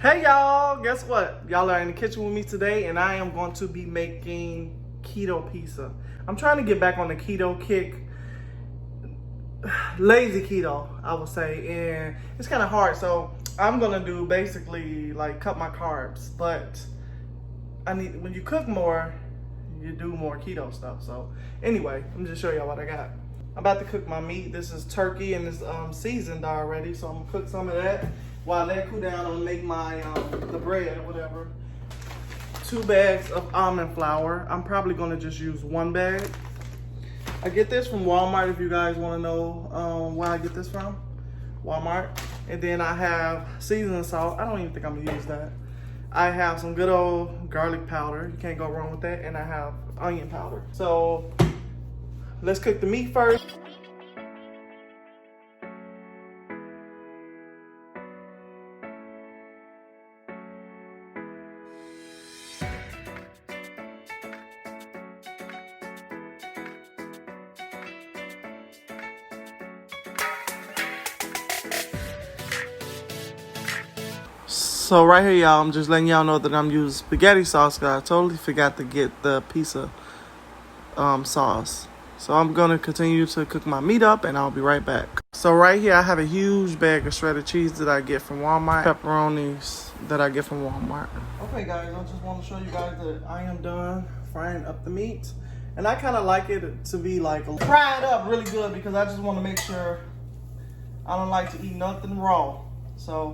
Hey y'all, guess what? Y'all are in the kitchen with me today and I am going to be making keto pizza. I'm trying to get back on the keto kick. Lazy keto, I would say, and it's kind of hard, so I'm gonna do basically like cut my carbs, but when you cook more, you do more keto stuff. So anyway, let me just show y'all what I got. I'm about to cook my meat. This is turkey and it's seasoned already, so I'm gonna cook some of that. While that cool down, I'm gonna make my the bread or whatever. 2 bags of almond flour. I'm probably gonna just use 1 bag. I get this from Walmart if you guys wanna know where I get this from. Walmart. And then I have seasoning salt. I don't even think I'm gonna use that. I have some good old garlic powder. You can't go wrong with that. And I have onion powder. So let's cook the meat first. So right here, y'all, I'm just letting y'all know that I'm using spaghetti sauce because I totally forgot to get the pizza sauce. So I'm going to continue to cook my meat up and I'll be right back. So right here, I have a huge bag of shredded cheese that I get from Walmart. Pepperonis that I get from Walmart. Okay, guys, I just want to show you guys that I am done frying up the meat. And I kind of like it to be like fried up really good because I just want to make sure I don't like to eat nothing raw. So...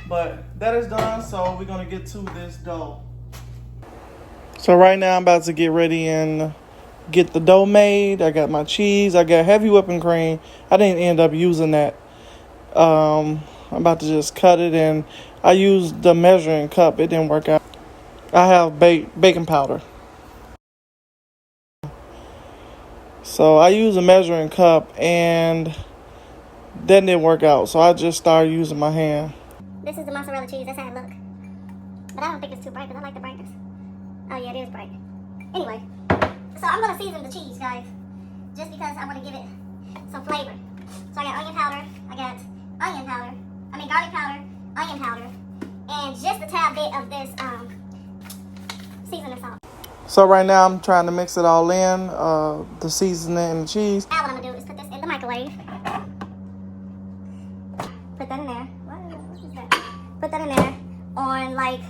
but that is done, so we're gonna get to this dough. So right now I'm about to get ready and get the dough made. I got my cheese, I got heavy whipping cream. I didn't end up using that. I'm about to just cut it, and I used the measuring cup. It didn't work out. I have baking powder. So I used a measuring cup, and that didn't work out. So I just started using my hand. This is the mozzarella cheese. That's how it look. But I don't think it's too bright because I like the brightness. Oh yeah, it is bright. Anyway, so I'm going to season the cheese, guys. Just because I want to give it some flavor. So I got onion powder. I got garlic powder, onion powder, and just a tad bit of this seasoning salt. So right now I'm trying to mix it all in, the seasoning and the cheese. Now what I'm going to do is put this in the microwave. Put that in there. Put that in there on, like,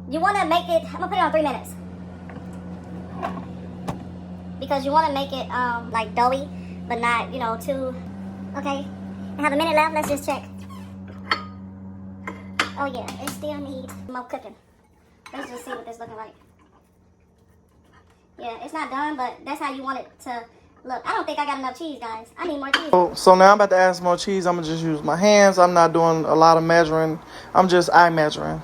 you want to make it, I'm going to put it on 3 minutes. Because you want to make it, like, doughy, but not, too, okay. I have a minute left, let's just check. Oh yeah, it still needs more cooking. Let's just see what this looking like. Yeah, it's not done, but that's how you want it to look. I don't think I got enough cheese, guys. I need more cheese. So now I'm about to add some more cheese. I'm going to just use my hands. I'm not doing a lot of measuring. I'm just eye measuring.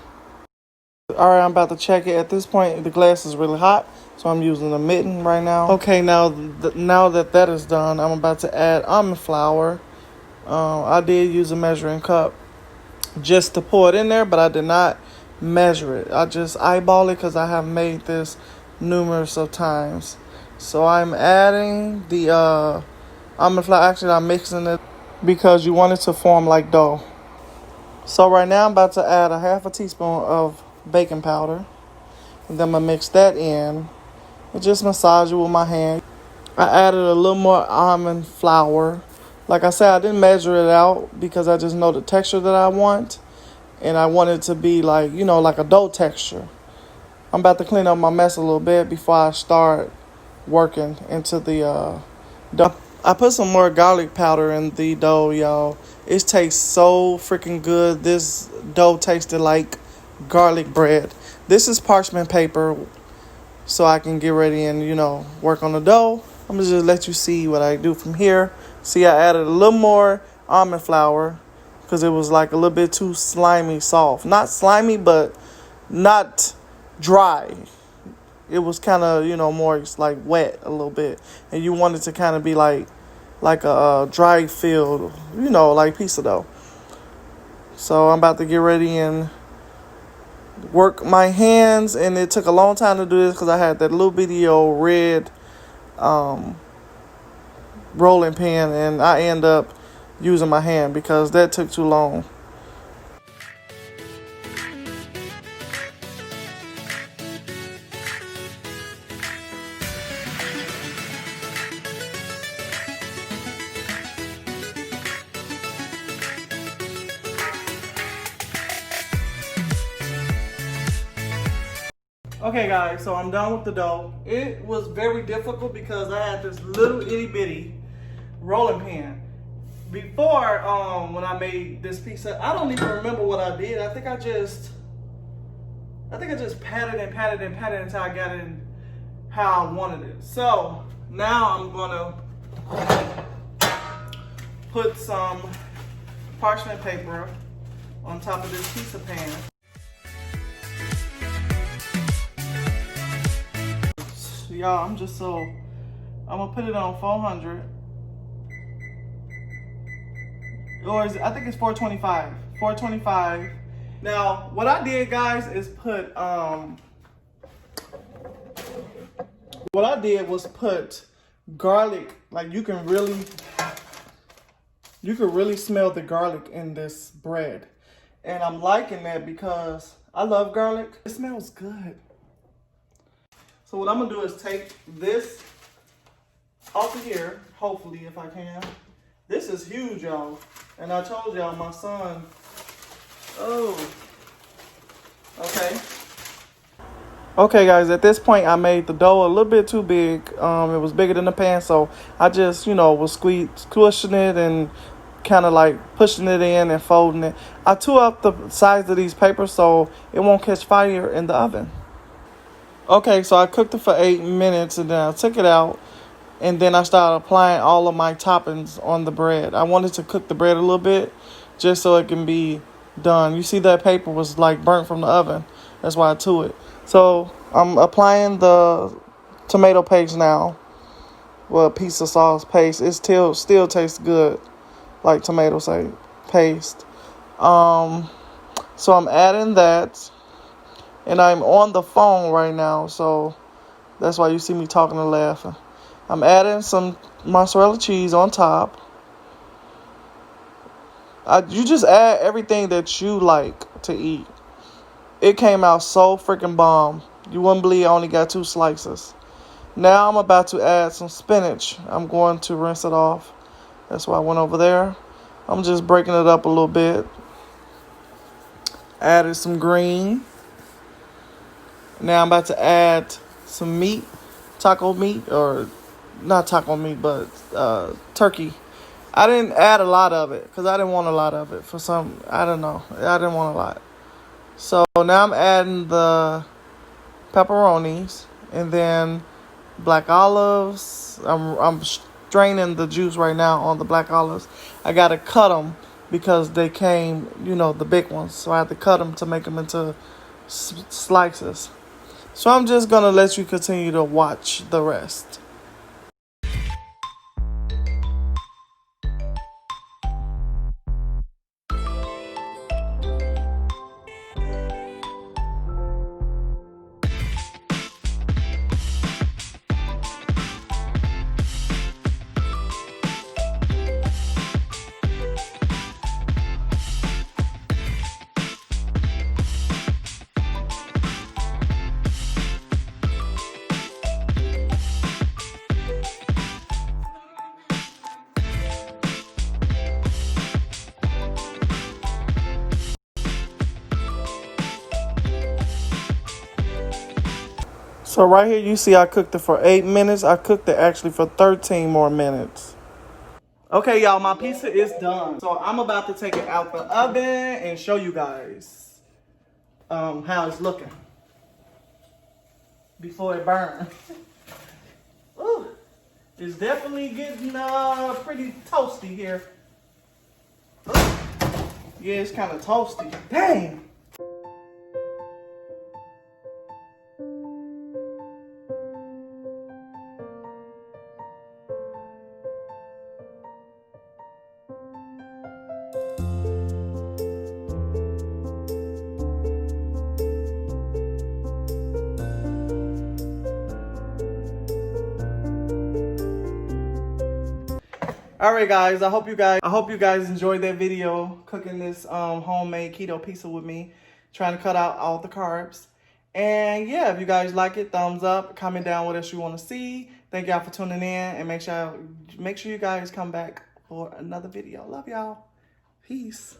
All right, I'm about to check it. At this point, the glass is really hot, so I'm using a mitten right now. Okay, now that is done, I'm about to add almond flour. I did use a measuring cup just to pour it in there, but I did not measure it. I just eyeball it because I have made this numerous of times. So I'm adding the almond flour. Actually, I'm mixing it because you want it to form like dough. So right now I'm about to add a 1/2 teaspoon of baking powder. And then I'm going to mix that in and just massage it with my hand. I added a little more almond flour. Like I said, I didn't measure it out because I just know the texture that I want. And I want it to be like, like a dough texture. I'm about to clean up my mess a little bit before I start working into the dough. I put some more garlic powder in the dough, y'all. It tastes so freaking good. This dough tasted like garlic bread. This is parchment paper, so I can get ready and work on the dough. I'm gonna just let you see what I do from here. See, I added a little more almond flour because it was like a little bit too slimy soft. Not slimy, but not dry. It was kind of, more like wet a little bit. And you want it to kind of be like a dry filled, like pizza dough. So I'm about to get ready and work my hands. And it took a long time to do this because I had that little bitty old red rolling pin. And I end up using my hand because that took too long. Okay guys, so I'm done with the dough. It was very difficult because I had this little itty bitty rolling pin. Before, when I made this pizza, I don't even remember what I did. I think I just patted and patted and patted until I got it in how I wanted it. So now I'm gonna put some parchment paper on top of this pizza pan. Y'all, I'm gonna put it on 400. Or is it, I think it's 425. 425. Now, what I did, guys, is put what I did was put garlic. Like you can really smell the garlic in this bread. And I'm liking that because I love garlic. It smells good. So what I'm gonna do is take this off of here, hopefully if I can. This is huge, y'all. And I told y'all my son, okay. Okay guys, at this point I made the dough a little bit too big. It was bigger than the pan, so I just, was squishing it and kind of like pushing it in and folding it. I tore up the sides of these papers so it won't catch fire in the oven. Okay, so I cooked it for 8 minutes and then I took it out. And then I started applying all of my toppings on the bread. I wanted to cook the bread a little bit just so it can be done. You see that paper was like burnt from the oven. That's why I threw it. So I'm applying the tomato paste now. Well, pizza sauce paste. It still tastes good like tomato paste. So I'm adding that. And I'm on the phone right now. So that's why you see me talking and laughing. I'm adding some mozzarella cheese on top. You just add everything that you like to eat. It came out so freaking bomb. You wouldn't believe I only got 2 slices. Now I'm about to add some spinach. I'm going to rinse it off. That's why I went over there. I'm just breaking it up a little bit. Added some green. Now I'm about to add some meat. Taco meat, or not taco meat, but turkey. I didn't add a lot of it because I didn't want a lot of it I don't know. I didn't want a lot. So now I'm adding the pepperonis and then black olives. I'm straining the juice right now on the black olives. I got to cut them because they came, the big ones. So I have to cut them to make them into slices. So I'm just going to let you continue to watch the rest. So right here you see I cooked it for 8 minutes. I cooked it actually for 13 more minutes. Okay, y'all, my pizza is done. So I'm about to take it out the oven and show you guys how it's looking before it burns. Ooh, it's definitely getting pretty toasty here. Ooh. Yeah, it's kind of toasty. Dang. All right, guys. I hope you guys enjoyed that video cooking this homemade keto pizza with me, trying to cut out all the carbs. And yeah, if you guys like it, thumbs up. Comment down what else you want to see. Thank y'all for tuning in, and make sure you guys come back for another video. Love y'all. Peace.